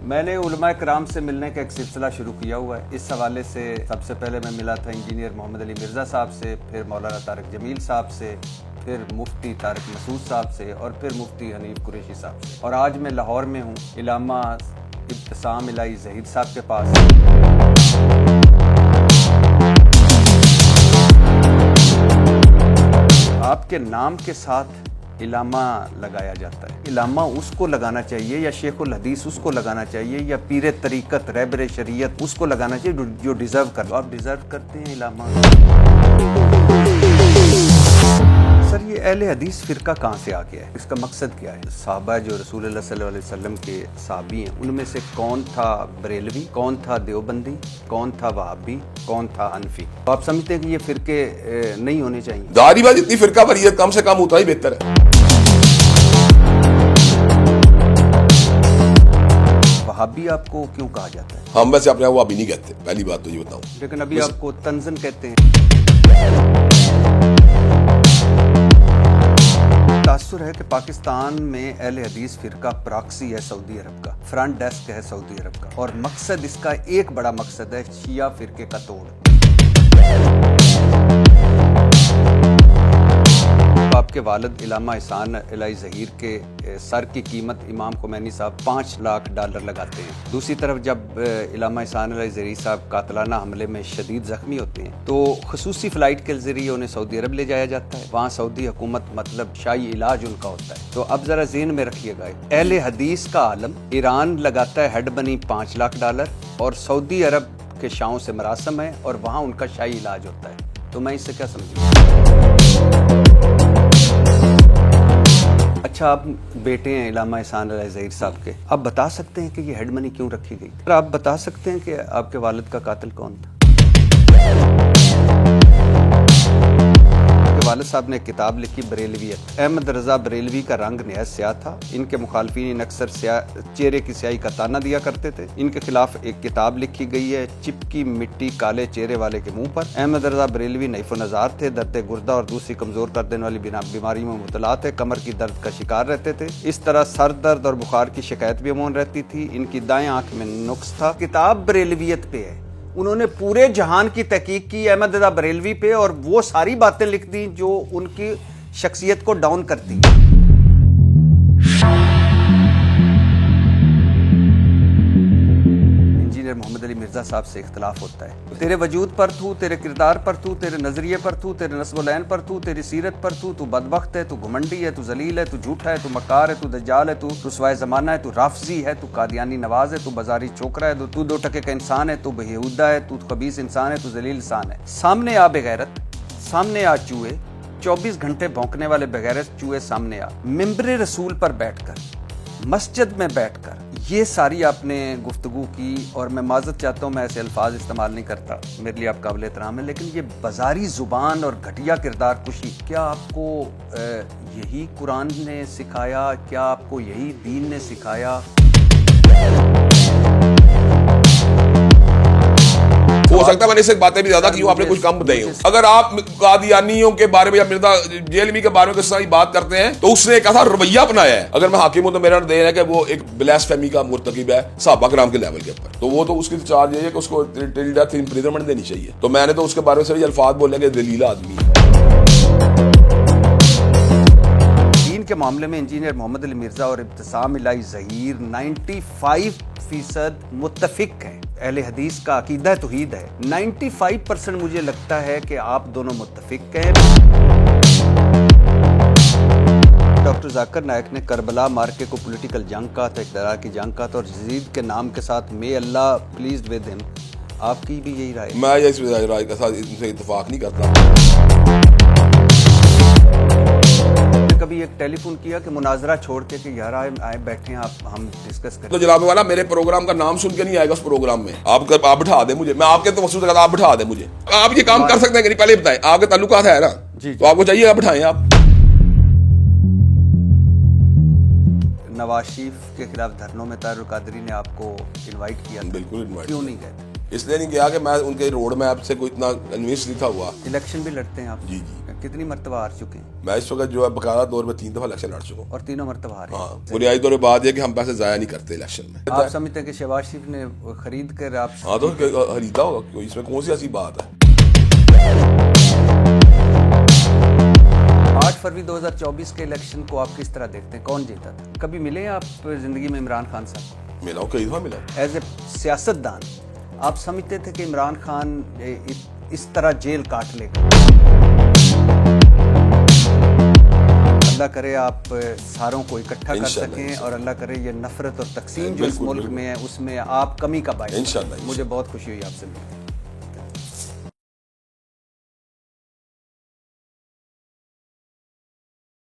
میں نے علماء کرام سے ملنے کا ایک سلسلہ شروع کیا ہوا ہے. اس حوالے سے سب سے پہلے میں ملا تھا انجینئر محمد علی مرزا صاحب سے, پھر مولانا طارق جمیل صاحب سے, پھر مفتی طارق مسعود صاحب سے, اور پھر مفتی حنیف قریشی صاحب سے. اور آج میں لاہور میں ہوں, علامہ ابتسام الہی ظہیر صاحب کے پاس. آپ کے نام کے ساتھ علامہ لگایا جاتا ہے. علامہ اس کو لگانا چاہیے یا شیخ الحدیث اس کو لگانا چاہیے یا پیر طریقت رہبر شریعت اس کو لگانا چاہیے جو ڈیزرو کر. آپ ڈیزرو کرتے ہیں علامہ. سر یہ اہل حدیث فرقہ کہاں سے آ گیا ہے, اس کا مقصد کیا ہے؟ صحابہ جو رسول اللہ صلی اللہ علیہ وسلم کے صحابی ہیں ان میں سے کون تھا بریلوی, کون تھا دیوبندی, کون تھا وہابی, کون تھا حنفی؟ آپ سمجھتے ہیں کہ یہ فرقے نہیں ہونے چاہیے؟ ظاہری بات اتنی فرقہ واریت کم سے کم ہوتا ہی بہتر ہے. وہابی آپ کو کیوں کہا جاتا ہے؟ ہم ویسے اپنے وہابی نہیں کہتے, پہلی بات تو یہ بتاؤں. لیکن ابھی آپ کو تنزن کہتے ہیں. تاثر ہے کہ پاکستان میں اہل حدیث فرقہ پراکسی ہے سعودی عرب کا, فرنٹ ڈیسک ہے سعودی عرب کا, اور مقصد اس کا ایک بڑا مقصد ہے شیعہ فرقے کا توڑ. آپ کے والد علامہ احسان الہی ظہیر کے سر کی قیمت امام خمینی صاحب $5 لاکھ لگاتے ہیں. دوسری طرف جب علامہ احسان الہی ظہیر صاحب قاتلانہ حملے میں شدید زخمی ہوتے ہیں تو خصوصی فلائٹ کے ذریعے انہیں سعودی عرب لے جایا جاتا ہے. وہاں سعودی حکومت مطلب شاہی علاج ان کا ہوتا ہے. تو اب ذرا ذہن میں رکھیے گا, اہل حدیث کا عالم ایران لگاتا ہے ہیڈ منی $5 لاکھ, اور سعودی عرب کے شاہوں سے مراسم ہے اور وہاں ان کا شاہی علاج ہوتا ہے. تو میں اس سے کیا سمجھوں؟ اچھا, آپ بیٹے ہیں علامہ احسان الہی ظہیر صاحب کے, آپ بتا سکتے ہیں کہ یہ ہیڈ منی کیوں رکھی گئی؟ آپ بتا سکتے ہیں کہ آپ کے والد کا قاتل کون تھا؟ والد صاحب نے کتاب لکھی بریلویت. احمد رضا بریلوی کا رنگ نہایت سیاہ تھا. ان کے مخالفین اکثر چہرے کی سیاہی کا تانا دیا کرتے تھے. ان کے خلاف ایک کتاب لکھی گئی ہے چپکی مٹی کالے چہرے والے کے منہ پر. احمد رضا بریلوی نحیف و نزار تھے, درد گردہ اور دوسری کمزور کر دینے والی بیماری میں مبتلا تھے, کمر کی درد کا شکار رہتے تھے. اس طرح سر درد اور بخار کی شکایت بھی عموماً رہتی تھی. ان کی دائیں آنکھ میں نقص تھا. کتاب بریلویت پہ ہے, انہوں نے پورے جہان کی تحقیق کی احمد رضا بریلوی پہ, اور وہ ساری باتیں لکھ دی جو ان کی شخصیت کو ڈاؤن کرتی. انجینئر محمد علی مرزا صاحب سے اختلاف ہوتا ہے. تیرے وجود پر تھو, تیرے کردار پر تھو, تیرے نظریے پر تھو, تیرے نسب العین پر تھو, تیری سیرت پر تھو, تو بدبخت ہے, تو گھمنڈی ہے, تو ذلیل ہے, تو جھوٹا ہے, تو مکار ہے, تو دجال ہے, تو رسوائے زمانہ ہے, تو رافضی ہے, تو قادیانی نواز ہے, تو بازاری چوکرا ہے, تو 2 ٹکے کا انسان ہے, تو بےہودہ ہے, تو خبیث انسان ہے, تو ذلیل انسان ہے. سامنے آ بغیرت, سامنے آ چوہے, 24 گھنٹے بھونکنے والے بغیرت چوہے سامنے آ. ممبر رسول پر بیٹھ کر, مسجد میں بیٹھ کر یہ ساری آپ نے گفتگو کی, اور میں معذرت چاہتا ہوں میں ایسے الفاظ استعمال نہیں کرتا, میرے لیے آپ قابل احترام ہے, لیکن یہ بازاری زبان اور گھٹیا کردار کشی, کیا آپ کو یہی قرآن نے سکھایا؟ کیا آپ کو یہی دین نے سکھایا؟ ہو سکتا ہے میں نے اس سے باتیں بھی زیادہ کی ہوں, آپ نے کچھ کم بتائی ہوں. اگر آپ قادیانیوں کے بارے میں یا مرزا جیلمی کے بارے میں کس طرح بات کرتے ہیں تو اس نے ایک ایسا رویہ اپنایا ہے. اگر میں حاکم ہوں تو میرا دین ہے کہ وہ ایک بلاسفیمی کا مرتکب ہے صحابہ کرام کے لیول کے اوپر, تو وہ تو اس کی چارج یہ ہے کہ اس کو ٹل ڈیتھ امپریزنمنٹ دینی چاہیے. تو میں نے تو اس کے بارے میں صرف الفاظ بولے کہ ذلیل آدمی ہے. دین کے معاملے میں انجینئر محمد علی مرزا اور ابتسام الہی ظہیر 95% متفق ہیں. اہل حدیث کا عقیدہ توحید ہے. 95% مجھے لگتا ہے کہ آپ دونوں متفق ہیں. ڈاکٹر ذاکر نائک نے کربلا مارکے کو پولیٹیکل جنگ کہا تھا, اقتدار کی جنگ کہا تھا, اور یزید کے نام کے ساتھ مے اللہ پلیزڈ ود ہم. آپ کی بھی یہی رائے؟ میں اس رائے کے ساتھ ان سے اتفاق نہیں کرتا. کبھی ایک ٹیلی فون کیا کہ مناظرہ چھوڑ کے کہ یار آئے بیٹھے ہیں آپ, ہم ڈسکس کریں. تو جناب والا میرے پروگرام کا نام سن کے نہیں آئے گا اس پروگرام میں. آپ بٹھا دیں مجھے, میں آپ کے توسط سے آپ بٹھا دیں مجھے. آپ یہ کام کر سکتے ہیں کہ نہیں پہلے بتائیں. آپ کے تعلقات ہے نا, تو آپ کو چاہیے آپ بٹھائیں. آپ نواز شریف کے خلاف دھرنوں میں طاہر القادری نے آپ کو انوائٹ کیا, بالکل انوائٹ. کیوں نہیں گئے؟ اس لیے نہیں کیا کہ میں ان کے روڈ میپ سے کوئی اتنا کنوینس نہیں تھا ہوا. الیکشن بھی لڑتے ہیں آپ؟ جی جی. کتنی مرتبہ ہار چکے ہیں؟ میں اس وقت جو ہے باقاعدہ طور پہ 3 دفعہ الیکشن لڑ چکا ہوں اور تینوں مرتبہ ہارے ہیں۔ ہاں بنیادی طور پہ بات یہ کہ ہم پیسے ضائع نہیں کرتے الیکشن میں۔ آپ سمجھتے ہیں کہ شہباز شریف نے خرید کر آپ ہاں تو خریدا ہوگا، اس میں کون سی ایسی بات ہے؟ 8 فروری 2024 کے الیکشن کو آپ کس طرح دیکھتے ہیں؟ کون جیتا تھا؟ کبھی ملے ہیں آپ زندگی میں عمران خان صاحب؟ ملا ہوں، کئی دفعہ ملا ہوں۔ ایز اے سیاست دان آپ سمجھتے تھے کہ عمران خان اس طرح جیل کاٹ لے گا؟ اللہ کرے آپ ساروں کو اکٹھا کر سکیں اور اللہ کرے یہ نفرت اور تقسیم جو اس ملک میں ہے اس میں آپ کمی کا باعث۔ انشاءاللہ مجھے بہت خوشی ہوئی آپ سے مل کے۔